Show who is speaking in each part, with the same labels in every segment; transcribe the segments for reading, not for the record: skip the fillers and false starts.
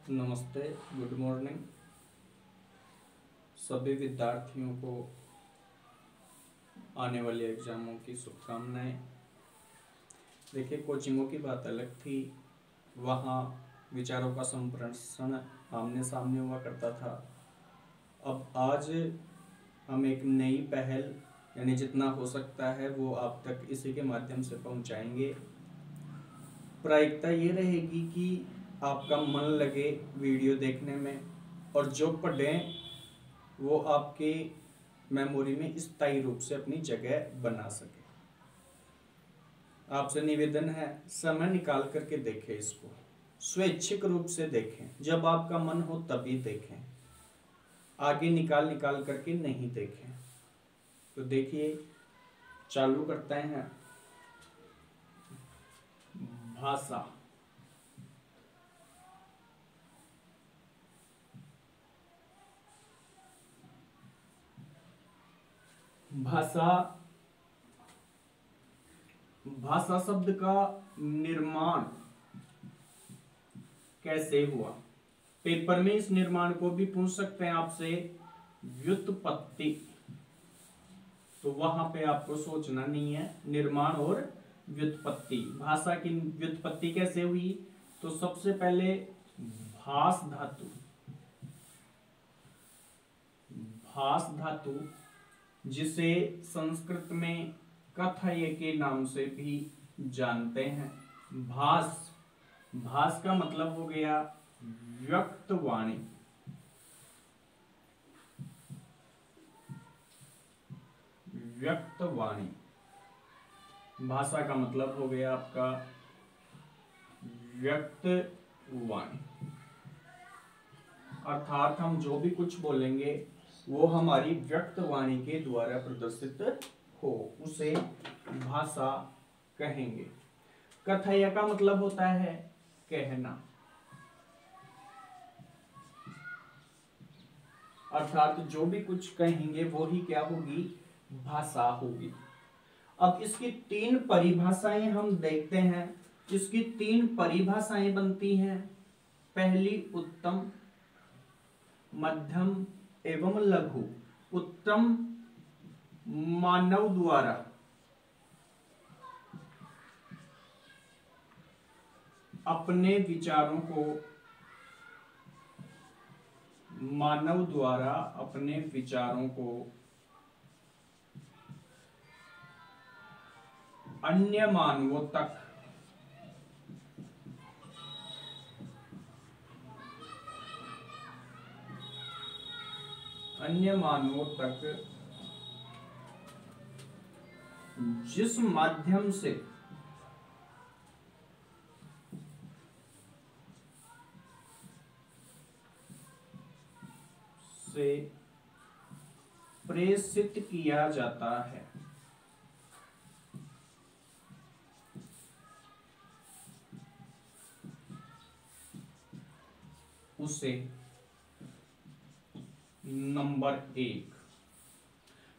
Speaker 1: नमस्ते, good morning सभी विद्यार्थियों को आने वाले एग्जामों की शुभकामनाएं। देखिए, कोचिंगों की बात अलग थी, वहाँ विचारों का संप्रेषण आमने सामने हुआ करता था। अब आज हम एक नई पहल यानी जितना हो सकता है वो आप तक इसी के माध्यम से पहुंचाएंगे। प्रायिकता ये रहेगी कि आपका मन लगे वीडियो देखने में और जो पढ़ें वो आपके मेमोरी में स्थायी रूप से अपनी जगह बना सके। आपसे निवेदन है, समय निकाल करके देखें, इसको स्वैच्छिक रूप से देखें, जब आपका मन हो तभी देखें, आगे निकाल करके नहीं देखें। तो देखिए, चालू करते हैं। भाषा। भाषा भाषा शब्द का निर्माण कैसे हुआ? पेपर में इस निर्माण को भी पूछ सकते हैं आपसे, व्युत्पत्ति। तो वहां पे आपको सोचना नहीं है, निर्माण और व्युत्पत्ति। भाषा की व्युत्पत्ति कैसे हुई? तो सबसे पहले भास धातु, जिसे संस्कृत में कथय के नाम से भी जानते हैं। भास का मतलब हो गया व्यक्तवाणी। भाषा का मतलब हो गया आपका व्यक्तवाणी, अर्थात हम जो भी कुछ बोलेंगे वो हमारी व्यक्तवाणी के द्वारा प्रदर्शित हो, उसे भाषा कहेंगे। कथय का मतलब होता है कहना, अर्थात जो भी कुछ कहेंगे वो ही क्या होगी? भाषा होगी। अब इसकी तीन परिभाषाएं हम देखते हैं। इसकी तीन परिभाषाएं बनती हैं। पहली उत्तम, मध्यम एवं लघु। उत्तम मानव द्वारा अपने विचारों को अन्य मानवों तक जिस माध्यम से प्रेषित किया जाता है, उसे नंबर एक।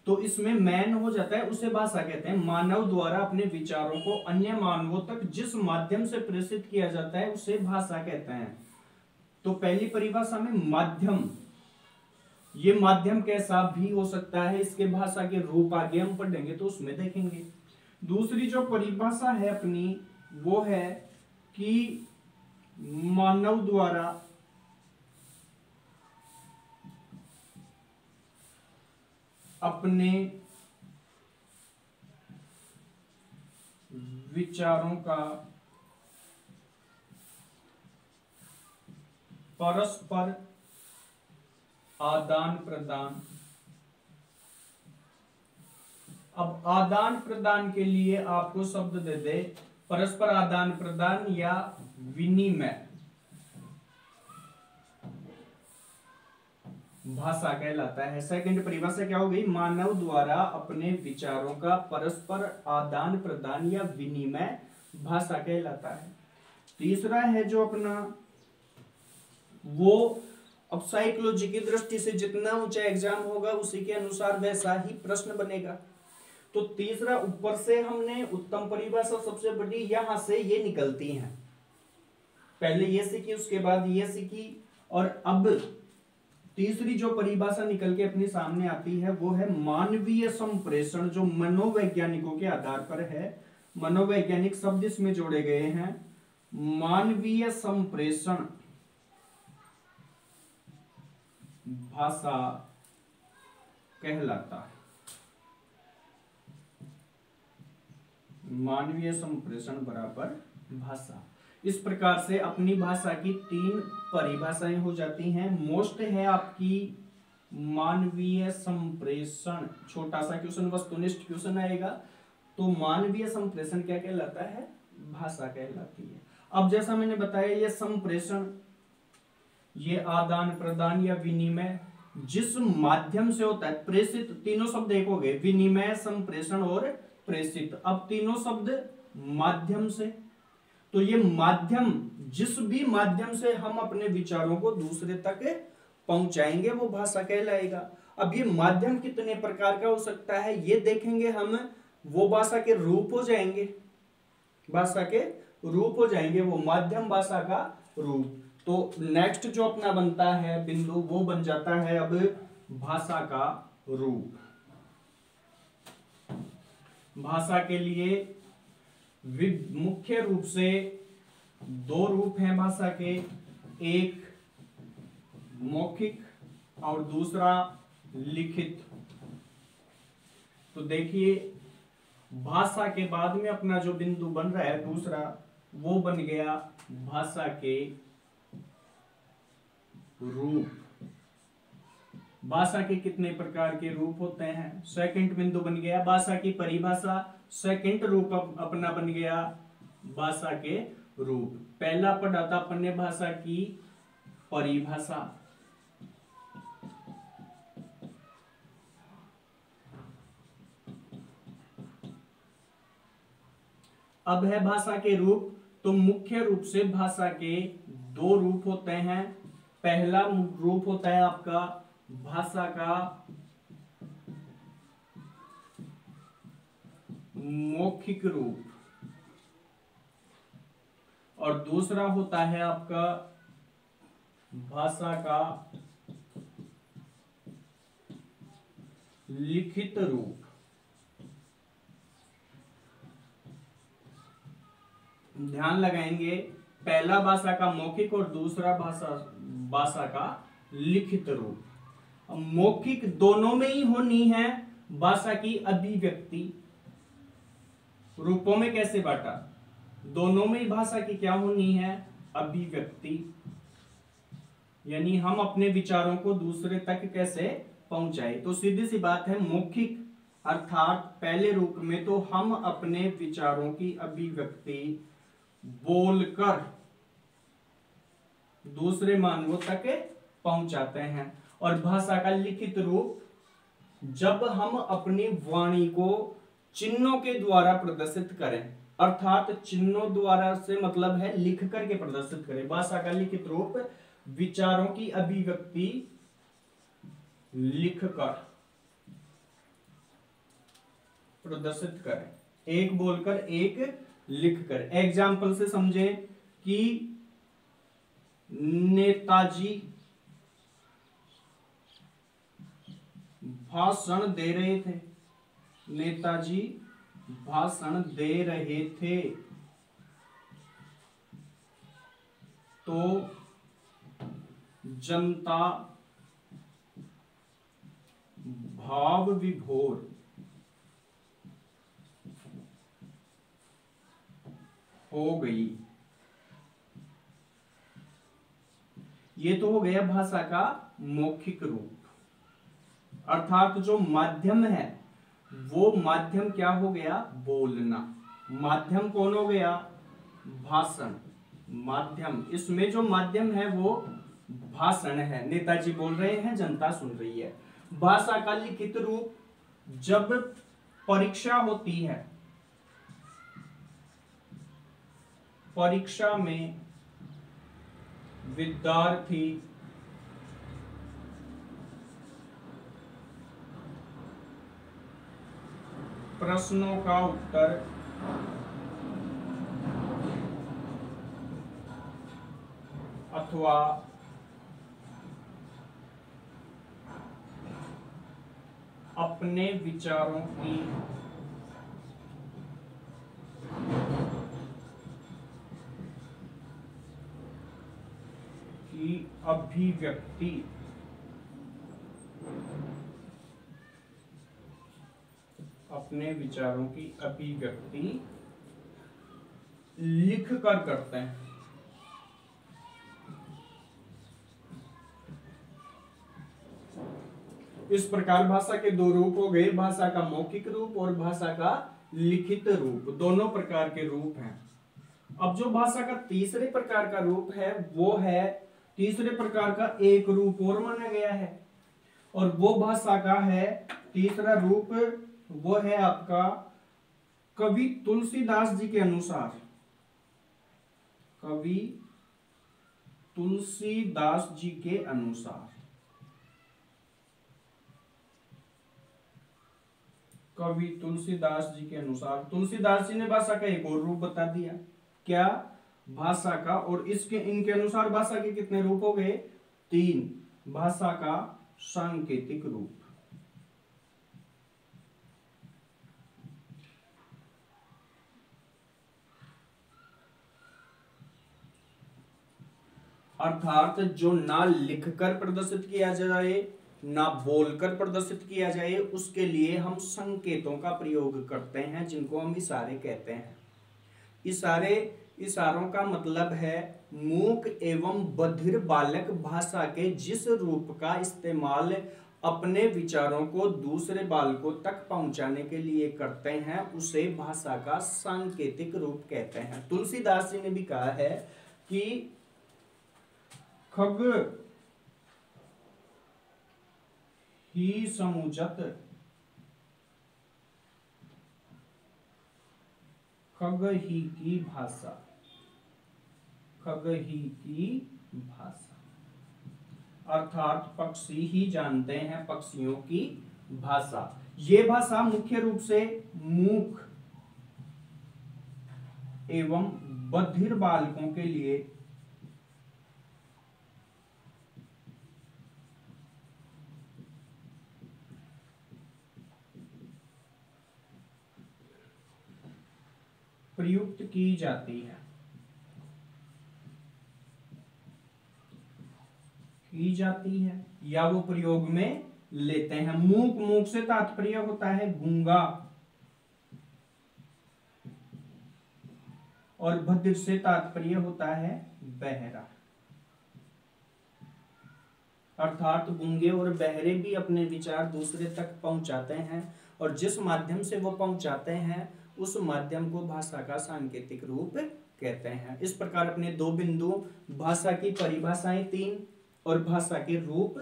Speaker 1: तो इसमें मैन हो जाता है, उसे भाषा कहते हैं। मानव द्वारा अपने विचारों को अन्य मानवों तक जिस माध्यम से प्रेषित किया जाता है उसे भाषा कहते हैं। तो पहली परिभाषा में माध्यम, ये माध्यम कैसा भी हो सकता है, इसके भाषा के रूप आगे हम पढ़ेंगे तो उसमें देखेंगे। दूसरी जो परिभाषा है अपनी वो है कि मानव द्वारा अपने विचारों का परस्पर आदान प्रदान। अब आदान प्रदान के लिए आपको शब्द दे दे परस्पर आदान प्रदान या विनिमय, भाषा कहलाता है। सेकंड परिभाषा क्या हो गई? मानव द्वारा अपने विचारों का परस्पर आदान प्रदान या विनिमय भाषा कहलाता है। तीसरा है जो अपना वो, अब साइकोलॉजी की दृष्टि से जितना ऊंचा एग्जाम होगा उसी के अनुसार वैसा ही प्रश्न बनेगा। तो तीसरा, ऊपर से हमने उत्तम परिभाषा सबसे बड़ी, यहां से ये निकलती हैं। पहले ये सीखी, उसके बाद ये सीखी, और अब तीसरी जो परिभाषा निकल के अपने सामने आती है वो है मानवीय संप्रेषण, जो मनोवैज्ञानिकों के आधार पर है। मनोवैज्ञानिक शब्द इसमें जोड़े गए हैं। मानवीय संप्रेषण भाषा कहलाता है। मानवीय संप्रेषण बराबर भाषा। इस प्रकार से अपनी भाषा की 3 परिभाषाएं हो जाती हैं। मोस्ट है आपकी मानवीय संप्रेषण, छोटा सा क्वेश्चन, वस्तुनिष्ठ क्वेश्चन आएगा। तो मानवीय संप्रेषण क्या कहलाता है? भाषा कहलाती है। अब जैसा मैंने बताया, ये संप्रेषण, ये आदान प्रदान या विनिमय जिस माध्यम से होता है, प्रेषित, तीनों शब्द एक हो गए, विनिमय, संप्रेषण और प्रेषित। अब तीनों शब्द माध्यम से, तो ये माध्यम, जिस भी माध्यम से हम अपने विचारों को दूसरे तक पहुंचाएंगे वो भाषा कहलाएगा। अब ये माध्यम कितने प्रकार का हो सकता है ये देखेंगे हम। वो भाषा के रूप हो जाएंगे, भाषा के रूप हो जाएंगे, वो माध्यम भाषा का रूप। तो नेक्स्ट जो अपना बनता है बिंदु, वो बन जाता है अब भाषा का रूप। भाषा के लिए मुख्य रूप से 2 रूप हैं भाषा के, एक मौखिक और दूसरा लिखित। तो देखिए, भाषा के बाद में अपना जो बिंदु बन रहा है दूसरा, वो बन गया भाषा के रूप। भाषा के कितने प्रकार के रूप होते हैं? सेकंड बिंदु बन गया भाषा की परिभाषा, सेकंड रूप अपना बन गया भाषा के रूप। पहला पढ़ा था अपन ने भाषा की परिभाषा, अब है भाषा के रूप। तो मुख्य रूप से भाषा के 2 रूप होते हैं। पहला रूप होता है आपका भाषा का मौखिक रूप, और दूसरा होता है आपका भाषा का लिखित रूप। ध्यान लगाएंगे, पहला भाषा का मौखिक और दूसरा भाषा का लिखित रूप। मौखिक दोनों में ही होनी है भाषा की अभिव्यक्ति। रूपों में कैसे बांटा? दोनों में ही भाषा की क्या होनी है? अभिव्यक्ति। यानी हम अपने विचारों को दूसरे तक कैसे पहुंचाए। तो सीधी सी बात है, मौखिक अर्थात पहले रूप में तो हम अपने विचारों की अभिव्यक्ति बोलकर दूसरे मानवों तक पहुंचाते हैं। और भाषा का लिखित रूप, जब हम अपनी वाणी को चिन्हों के द्वारा प्रदर्शित करें, अर्थात चिन्हों द्वारा से मतलब है लिख करके प्रदर्शित करें। भाषा का लिखित रूप विचारों की अभिव्यक्ति लिखकर प्रदर्शित करें, एक बोलकर एक लिखकर। एग्जाम्पल से समझें कि नेताजी भाषण दे रहे थे, नेताजी भाषण दे रहे थे, तो जनता भाव विभोर हो गई। ये तो हो गया भाषा का मौखिक रूप, अर्थात जो माध्यम है वो माध्यम क्या हो गया? बोलना। माध्यम कौन हो गया? भाषण। माध्यम, इसमें जो माध्यम है वो भाषण है। नेताजी बोल रहे हैं, जनता सुन रही है। भाषा का लिखित रूप, जब परीक्षा होती है, परीक्षा में विद्यार्थी प्रश्नों का उत्तर अथवा अपने विचारों की अभिव्यक्ति अपने विचारों की अभिव्यक्ति लिख कर करते हैं। इस प्रकार भाषा के दो रूप हो गए, भाषा का मौखिक रूप और भाषा का लिखित रूप, दोनों प्रकार के रूप हैं। अब जो भाषा का तीसरे प्रकार का रूप है वो है, तीसरे प्रकार का एक रूप और माना गया है, और वो भाषा का है तीसरा रूप, वो है आपका कवि तुलसीदास जी के अनुसार, कवि तुलसीदास जी के अनुसार, कवि तुलसीदास जी के अनुसार तुलसीदास जी ने भाषा का एक और रूप बता दिया, क्या, भाषा का, और इसके इनके अनुसार भाषा के कितने रूप हो गए, 3, भाषा का सांकेतिक रूप, अर्थात जो ना लिखकर प्रदर्शित किया जाए ना बोलकर प्रदर्शित किया जाए, उसके लिए हम संकेतों का प्रयोग करते हैं जिनको हम इशारे कहते हैं। इशारों का मतलब है मूक एवं बधिर बालक भाषा के जिस रूप का इस्तेमाल अपने विचारों को दूसरे बालकों तक पहुंचाने के लिए करते हैं उसे भाषा का सांकेतिक रूप कहते हैं। तुलसीदास जी ने भी कहा है कि खग ही समुजत, खग ही की भाषा, खग ही की भाषा, अर्थात पक्षी ही जानते हैं पक्षियों की भाषा। ये भाषा मुख्य रूप से मूक एवं बधिर बालकों के लिए प्रयुक्त की जाती है, या वो प्रयोग में लेते हैं। मूक, मूक से तात्पर्य होता है गूंगा, और बधिर से तात्पर्य होता है बहरा, अर्थात गूंगे और बहरे भी अपने विचार दूसरे तक पहुंचाते हैं, और जिस माध्यम से वो पहुंचाते हैं उस माध्यम को भाषा का सांकेतिक रूप कहते हैं। इस प्रकार अपने दो बिंदु, भाषा की परिभाषाएं 3 और भाषा के रूप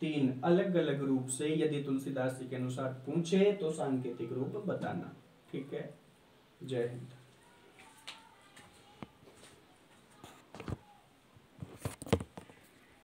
Speaker 1: 3, अलग अलग रूप से यदि तुलसीदास जी के अनुसार पूछे तो सांकेतिक रूप बताना। ठीक है, जय हिंद।